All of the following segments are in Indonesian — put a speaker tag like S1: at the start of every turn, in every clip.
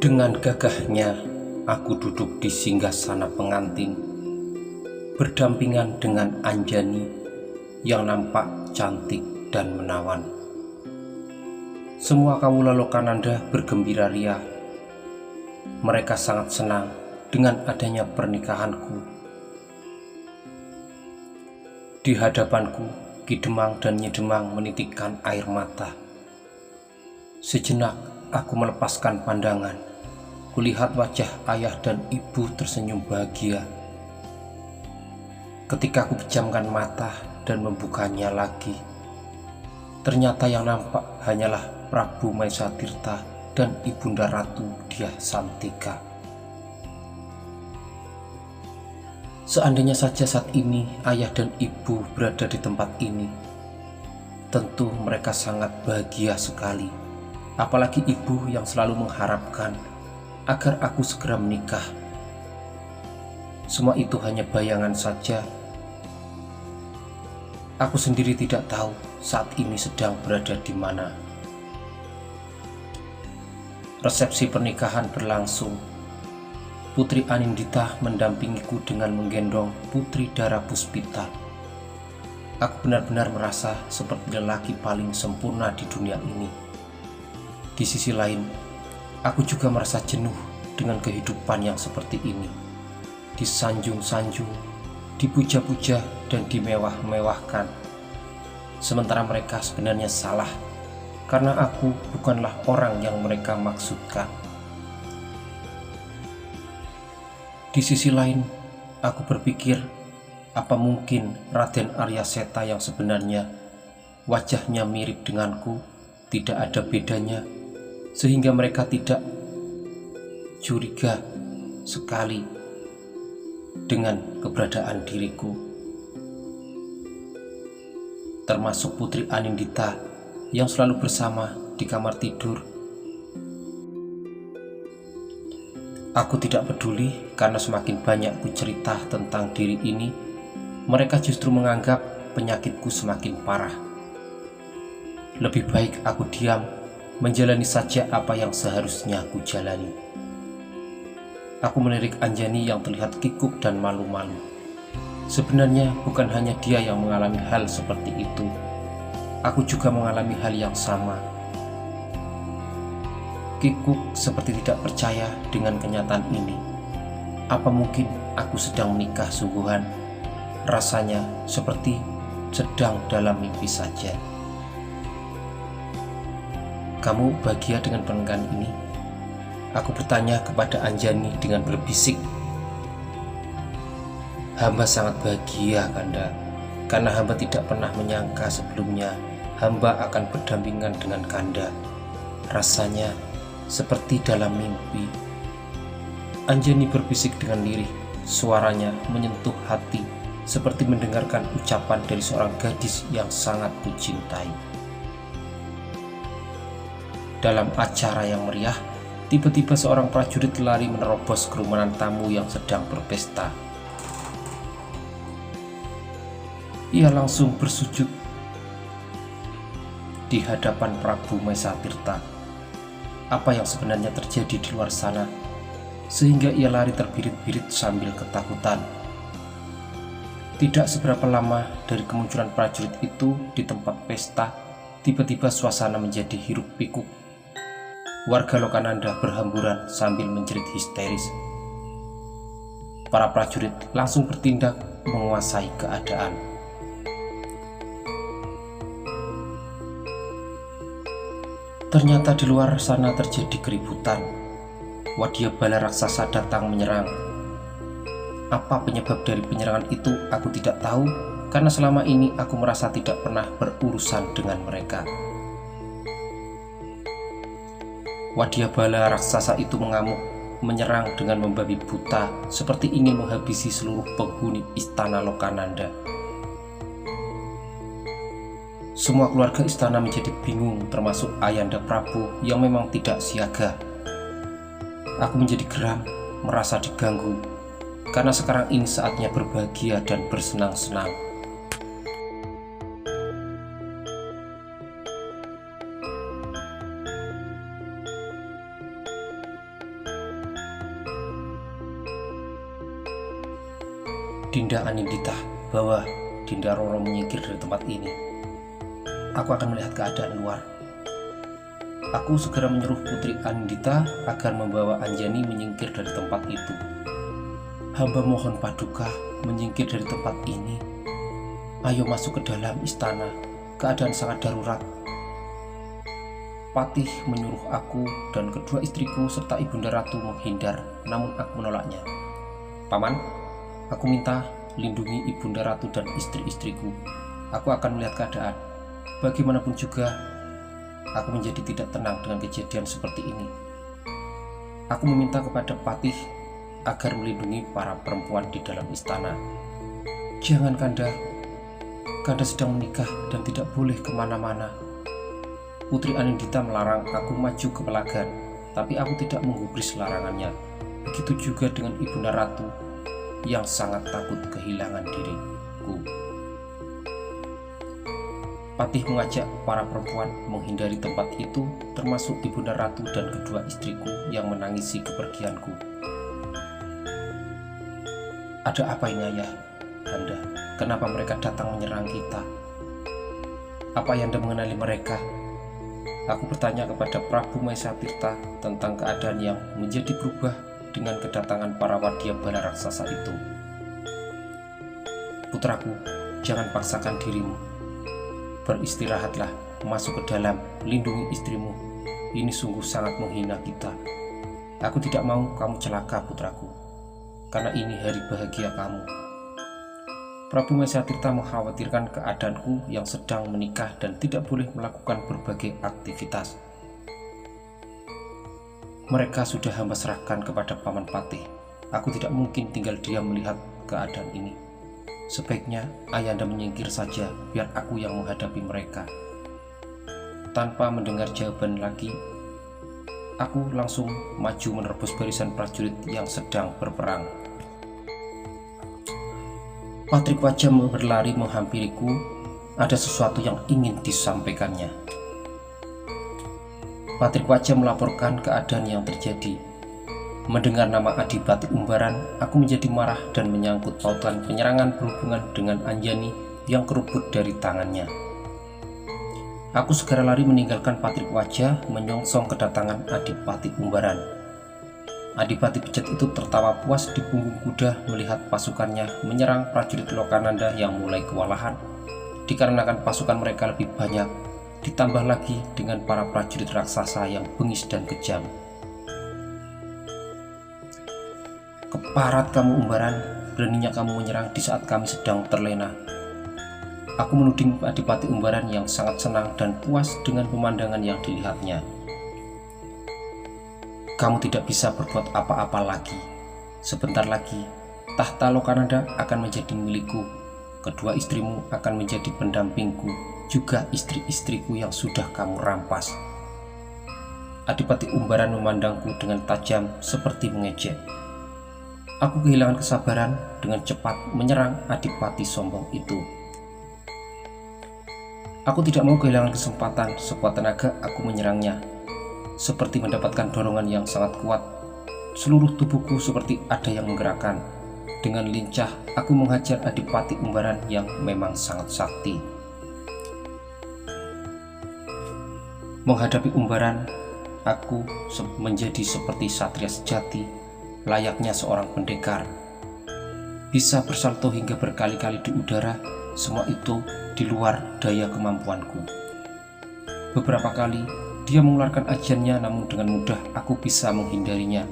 S1: Dengan gagahnya, aku duduk di singgasana pengantin, berdampingan dengan Anjani yang nampak cantik dan menawan. Semua kawula Lokananda bergembira ria. Mereka sangat senang dengan adanya pernikahanku. Di hadapanku, Ki Demang dan Nyi Demang menitikkan air mata. Sejenak aku melepaskan pandangan. Kulihat wajah ayah dan ibu tersenyum bahagia. Ketika aku pejamkan mata dan membukanya lagi, ternyata yang nampak hanyalah Prabu Maesa Tirta dan Ibunda Ratu Dyah Santika. Seandainya saja saat ini ayah dan ibu berada di tempat ini, tentu mereka sangat bahagia sekali. Apalagi ibu yang selalu mengharapkan agar aku segera menikah. Semua itu hanya bayangan saja. Aku sendiri tidak tahu saat ini sedang berada di mana. Resepsi pernikahan berlangsung. Putri Anindita mendampingiku dengan menggendong Putri Dara Puspita. Aku benar-benar merasa seperti lelaki paling sempurna di dunia ini. Di sisi lain, aku juga merasa jenuh dengan kehidupan yang seperti ini. Disanjung-sanjung, dipuja-puja, dan dimewah-mewahkan. Sementara mereka sebenarnya salah, karena aku bukanlah orang yang mereka maksudkan. Di sisi lain, aku berpikir, apa mungkin Raden Arya Seta yang sebenarnya wajahnya mirip denganku, tidak ada bedanya, sehingga mereka tidak curiga sekali dengan keberadaan diriku. Termasuk Putri Anindita yang selalu bersama di kamar tidur. Aku tidak peduli karena semakin banyak ku cerita tentang diri ini, mereka justru menganggap penyakitku semakin parah. Lebih baik aku diam, menjalani saja apa yang seharusnya aku jalani. Aku melirik Anjani yang terlihat kikuk dan malu-malu. Sebenarnya bukan hanya dia yang mengalami hal seperti itu. Aku juga mengalami hal yang sama. Kikuk seperti tidak percaya dengan kenyataan ini. Apa mungkin aku sedang menikah sungguhan? Rasanya seperti sedang dalam mimpi saja. Kamu bahagia dengan pernikahan ini? Aku bertanya kepada Anjani dengan berbisik. Hamba sangat bahagia, Kanda, karena hamba tidak pernah menyangka sebelumnya hamba akan berdampingan dengan Kanda. Rasanya seperti dalam mimpi. Anjani berbisik dengan lirih, suaranya menyentuh hati, seperti mendengarkan ucapan dari seorang gadis yang sangat kucintai. Dalam acara yang meriah, tiba-tiba seorang prajurit lari menerobos kerumunan tamu yang sedang berpesta. Ia langsung bersujud di hadapan Prabu Maesa Tirta. Apa yang sebenarnya terjadi di luar sana, sehingga ia lari terbirit-birit sambil ketakutan. Tidak seberapa lama dari kemunculan prajurit itu di tempat pesta, tiba-tiba suasana menjadi hiruk-pikuk. Warga Lokananda berhamburan sambil menjerit histeris. Para prajurit langsung bertindak menguasai keadaan. Ternyata di luar sana terjadi keributan. Wadyabala raksasa datang menyerang. Apa penyebab dari penyerangan itu aku tidak tahu, karena selama ini aku merasa tidak pernah berurusan dengan mereka. Wadyabala raksasa itu mengamuk, menyerang dengan membabi buta, seperti ingin menghabisi seluruh penghuni istana Lokananda. Semua keluarga istana menjadi bingung, termasuk Ayanda Prabu yang memang tidak siaga. Aku menjadi geram, merasa diganggu, karena sekarang ini saatnya berbahagia dan bersenang-senang. Dinda Anindita, bawa Dinda Roro menyingkir dari tempat ini. Aku akan melihat keadaan luar. Aku segera menyuruh Putri Anindita agar membawa Anjani menyingkir dari tempat itu. Hamba mohon Paduka menyingkir dari tempat ini. Ayo masuk ke dalam istana, keadaan sangat darurat. Patih menyuruh aku dan kedua istriku serta Ibunda Ratu menghindar, namun aku menolaknya. Paman, aku minta lindungi Ibunda Ratu dan istri-istriku. Aku akan melihat keadaan. Bagaimanapun juga, aku menjadi tidak tenang dengan kejadian seperti ini. Aku meminta kepada Patih agar melindungi para perempuan di dalam istana. Jangan Kanda, Kanda sedang menikah dan tidak boleh kemana-mana. Putri Anindita melarang aku maju ke pelagan, tapi aku tidak menggubris larangannya. Begitu juga dengan Ibunda Ratu yang sangat takut kehilangan diriku. Patih mengajak para perempuan menghindari tempat itu, termasuk Ibunda Ratu dan kedua istriku yang menangisi kepergianku. Ada apa ini ayah, Anda? Kenapa mereka datang menyerang kita? Apa Anda mengenali mereka? Aku bertanya kepada Prabu Maeswatirta tentang keadaan yang menjadi berubah dengan kedatangan para wadyabala raksasa itu. Putraku, jangan paksakan dirimu. Beristirahatlah, masuk ke dalam, lindungi istrimu. Ini sungguh sangat menghina kita. Aku tidak mau kamu celaka, putraku, karena ini hari bahagia kamu. Prabu Maeswatirta mengkhawatirkan keadaanku yang sedang menikah dan tidak boleh melakukan berbagai aktivitas. Mereka sudah hamba serahkan kepada Paman Patih. Aku tidak mungkin tinggal diam melihat keadaan ini. Sebaiknya Ayahanda menyingkir saja, biar aku yang menghadapi mereka. Tanpa mendengar jawaban lagi, aku langsung maju menerobos barisan prajurit yang sedang berperang. Patrikwaja berlari menghampiriku. Ada sesuatu yang ingin disampaikannya. Patrikwaja melaporkan keadaan yang terjadi. Mendengar nama Adipati Umbaran, aku menjadi marah dan menyangkut pautan penyerangan berhubungan dengan Anjani yang kerubut dari tangannya. Aku segera lari meninggalkan Patrikwaja menyongsong kedatangan Adipati Umbaran. Adipati Bejat itu tertawa puas di punggung kuda melihat pasukannya menyerang prajurit Lokananda yang mulai kewalahan dikarenakan pasukan mereka lebih banyak, ditambah lagi dengan para prajurit raksasa yang bengis dan kejam. Keparat kamu Umbaran, beraninya kamu menyerang di saat kami sedang terlena. Aku menuding Adipati Umbaran yang sangat senang dan puas dengan pemandangan yang dilihatnya. Kamu tidak bisa berbuat apa-apa lagi. Sebentar lagi, tahta Lokananda akan menjadi milikku. Kedua istrimu akan menjadi pendampingku, juga istri-istriku yang sudah kamu rampas. Adipati Umbaran memandangku dengan tajam seperti mengejek. Aku kehilangan kesabaran dengan cepat menyerang Adipati sombong itu. Aku tidak mau kehilangan kesempatan, sekuat tenaga aku menyerangnya. Seperti mendapatkan dorongan yang sangat kuat, seluruh tubuhku seperti ada yang menggerakkan. Dengan lincah, aku menghajar Adipati Umbaran yang memang sangat sakti. Menghadapi Umbaran, aku menjadi seperti satria sejati, layaknya seorang pendekar. Bisa bersalto hingga berkali-kali di udara, semua itu di luar daya kemampuanku. Beberapa kali dia mengeluarkan ajiannya, namun dengan mudah aku bisa menghindarinya.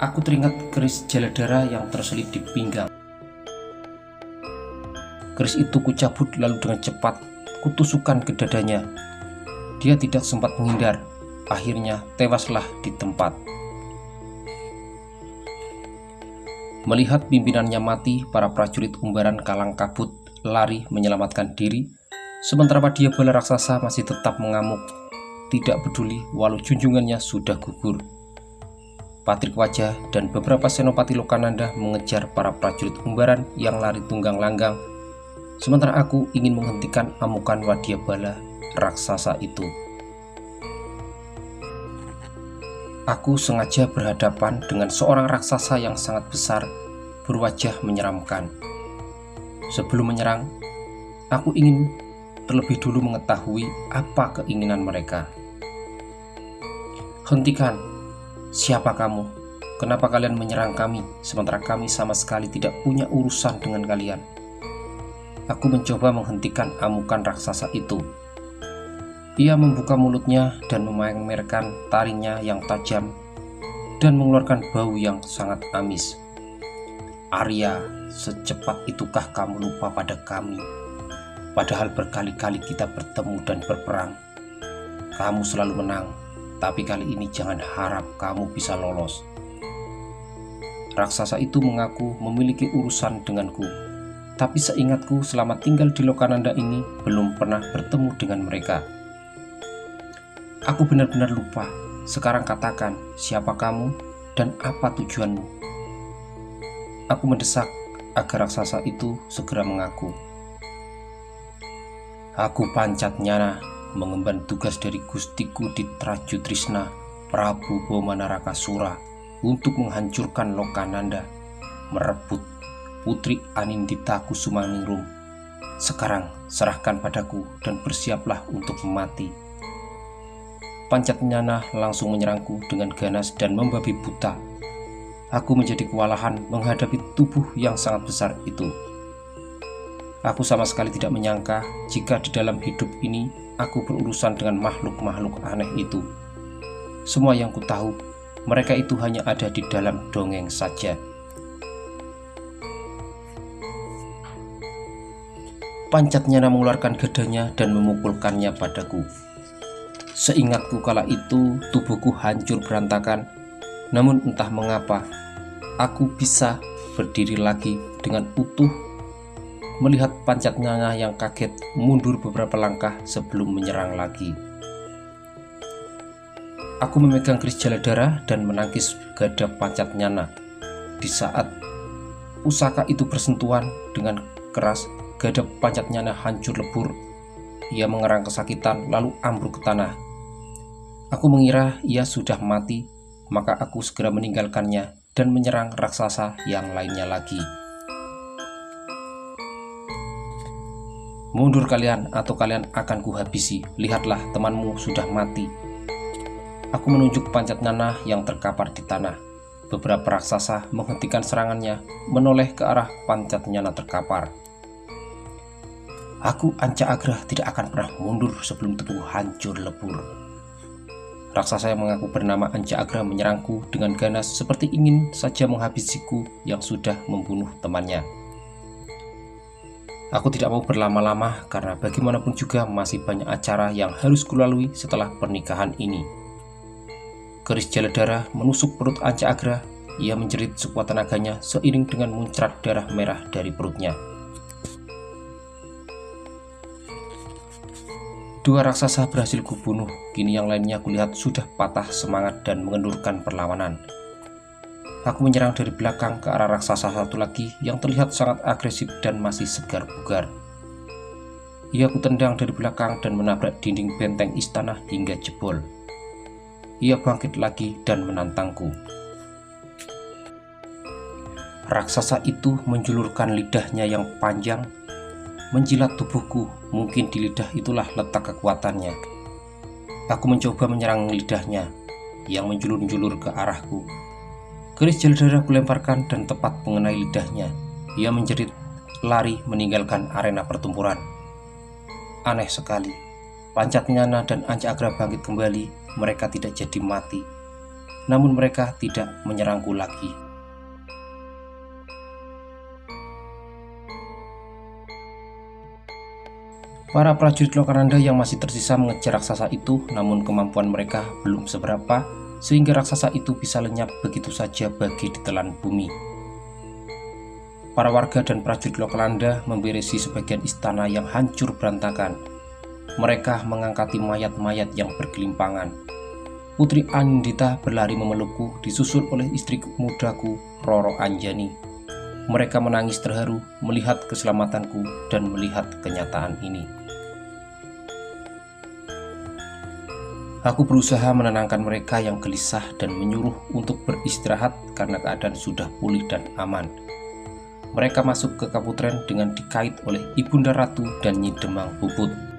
S1: Aku teringat keris jaladara yang terselip di pinggang. Keris itu kucabut lalu dengan cepat kutusukkan ke dadanya. Dia tidak sempat menghindar. Akhirnya tewaslah di tempat. Melihat pimpinannya mati, para prajurit Umbaran kalang kabut lari menyelamatkan diri, sementara wadyabala raksasa masih tetap mengamuk, tidak peduli walau junjungannya sudah gugur. Patrikwaja dan beberapa senopati Lokananda mengejar para prajurit Umbaran yang lari tunggang langgang, sementara aku ingin menghentikan amukan wadyabala raksasa itu. Aku sengaja berhadapan dengan seorang raksasa yang sangat besar berwajah menyeramkan. Sebelum menyerang, aku ingin terlebih dulu mengetahui apa keinginan mereka. Hentikan! Siapa kamu? Kenapa kalian menyerang kami, sementara kami sama sekali tidak punya urusan dengan kalian? Aku mencoba menghentikan amukan raksasa itu. Ia membuka mulutnya dan memamerkan taringnya yang tajam dan mengeluarkan bau yang sangat amis. Arya, secepat itukah kamu lupa pada kami? Padahal berkali-kali kita bertemu dan berperang. Kamu selalu menang, tapi kali ini jangan harap kamu bisa lolos. Raksasa itu mengaku memiliki urusan denganku, tapi seingatku selama tinggal di Lokananda ini belum pernah bertemu dengan mereka. Aku benar-benar lupa. Sekarang katakan siapa kamu dan apa tujuanmu. Aku mendesak agar raksasa itu segera mengaku. Aku Pancatnyana, mengemban tugas dari Gustiku di Trajutrisna, Prabu Bomanarakasura, untuk menghancurkan Lokananda, merebut Putri Anindita Kusumaningrum. Sekarang serahkan padaku dan bersiaplah untuk mati. Pancatnyana langsung menyerangku dengan ganas dan membabi buta. Aku menjadi kewalahan menghadapi tubuh yang sangat besar itu. Aku sama sekali tidak menyangka jika di dalam hidup ini aku berurusan dengan makhluk-makhluk aneh itu. Semua yang ku tahu, mereka itu hanya ada di dalam dongeng saja. Pancatnyana mengeluarkan gedanya dan memukulkannya padaku. Seingatku kala itu tubuhku hancur berantakan, namun entah mengapa aku bisa berdiri lagi dengan utuh, melihat Pancatnyana yang kaget mundur beberapa langkah sebelum menyerang lagi. Aku memegang keris Jaladara dan menangkis gada Pancatnyana. Di saat pusaka itu bersentuhan dengan keras, gada Pancatnyana hancur lebur. Ia mengerang kesakitan lalu ambruk ke tanah. Aku mengira ia sudah mati, maka aku segera meninggalkannya dan menyerang raksasa yang lainnya lagi. Mundur kalian atau kalian akan kuhabisi. Lihatlah, temanmu sudah mati. Aku menunjuk Pancatnyana yang terkapar di tanah. Beberapa raksasa menghentikan serangannya, menoleh ke arah Pancatnyana terkapar. Aku Anca Agra tidak akan pernah mundur sebelum tubuh hancur lebur. Raksasa yang mengaku bernama Anca Agra menyerangku dengan ganas seperti ingin saja menghabisiku yang sudah membunuh temannya. Aku tidak mau berlama-lama karena bagaimanapun juga masih banyak acara yang harus kulalui setelah pernikahan ini. Keris Jaladara menusuk perut Anca Agra. Ia menjerit sekuat tenaganya seiring dengan muncrat darah merah dari perutnya. Dua raksasa berhasil kubunuh, kini yang lainnya kulihat sudah patah semangat dan mengendurkan perlawanan. Aku menyerang dari belakang ke arah raksasa satu lagi yang terlihat sangat agresif dan masih segar bugar. Ia kutendang dari belakang dan menabrak dinding benteng istana hingga jebol. Ia bangkit lagi dan menantangku. Raksasa itu menjulurkan lidahnya yang panjang, menjilat tubuhku. Mungkin di lidah itulah letak kekuatannya. Aku mencoba menyerang lidahnya yang menjulur-julur ke arahku. Keris Jaladara kulemparkan dan tepat mengenai lidahnya. Ia menjerit, lari meninggalkan arena pertempuran. Aneh sekali, Pancatnyana dan Anca Agra bangkit kembali. Mereka tidak jadi mati, namun mereka tidak menyerangku lagi. Para prajurit Lokananda yang masih tersisa mengejar raksasa itu, namun kemampuan mereka belum seberapa, sehingga raksasa itu bisa lenyap begitu saja bagi ditelan bumi. Para warga dan prajurit Lokananda memberesi sebagian istana yang hancur berantakan. Mereka mengangkati mayat-mayat yang bergelimpangan. Putri Anindita berlari memelukku, disusul oleh istri mudaku, Roro Anjani. Mereka menangis terharu melihat keselamatanku dan melihat kenyataan ini. Aku berusaha menenangkan mereka yang gelisah dan menyuruh untuk beristirahat karena keadaan sudah pulih dan aman. mereka masuk ke Kaputren dengan dikait oleh Ibunda Ratu dan Nyi Demang Puput.